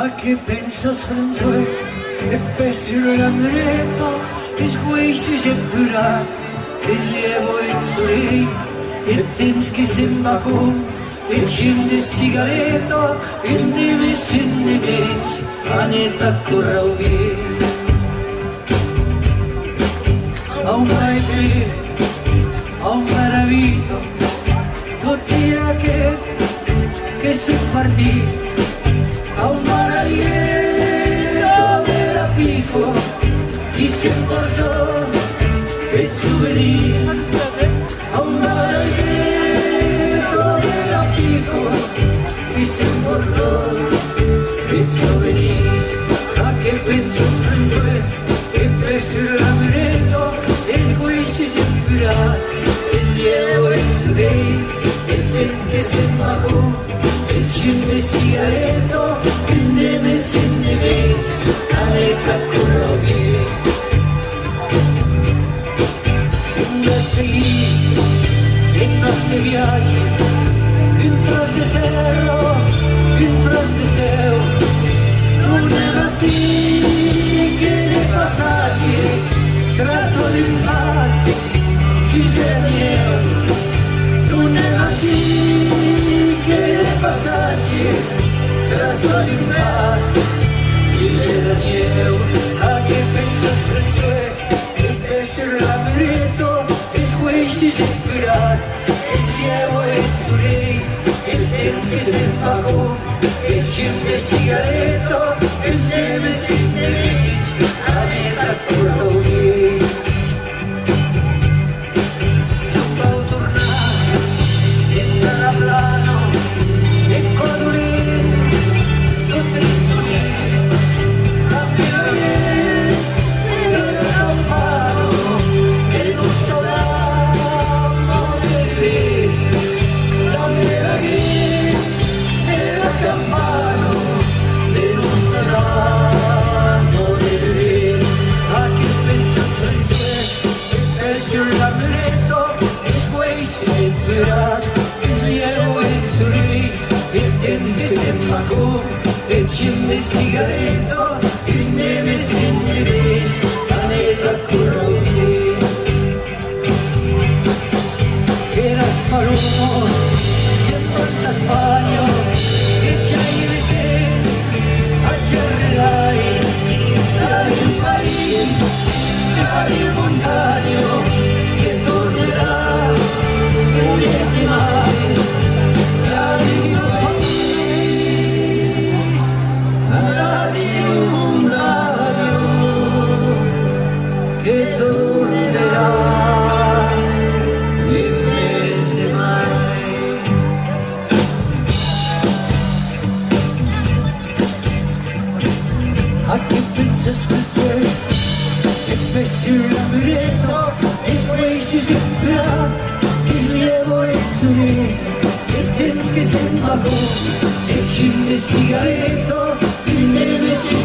A che penso François e per l'amreto e sguisci sempre e slievo il sorei e temps che sembra com e cinde sigareto e deve sende meci aneta corra ubi a un paese a un maravito tutti che sono partiti a un maravito della pico chi si importò il souvenir a un maravito della pico chi si importò il souvenir a che penso stranzuet e pesto il lamineto e sguisci sempre e lieo e sudei e temps che sembra con e cinde sigareto e neme se neve aneta con robi da seguir en nostri viaggi in tras de terra in tras de seu non è sì che le passaggi traso l'impasse si geniero non è sì che le passaggi traso l'impasse si geniero a che penso François e pesce l'amireto e squisci sempre e slievo e surei e temps che se pagò e cinde sigareto e neve si nevici a metà corrovi non può tornare e dalla plano e codurì tutto tristo nero la mia vez e il campano e non sto dando del la mia vez e il campano e non sto dando del a chi pensa stranzè e sul lamineto e sguisci sempre e slievo e sorridi e temps che sembra con e cinde sigareto e neve se neve aneta corrovi eras palomos siempre en España e che hai se a Gerredai Radio Parigi Radio Montagno che tornerà in 10 mai Radio Parigi Radio Montagno che tornerà in 10 mai. A che penses François e pesci l'amireto e squisci sempre che slievo e surei e temps che sembra con e cinde sigareto e neve si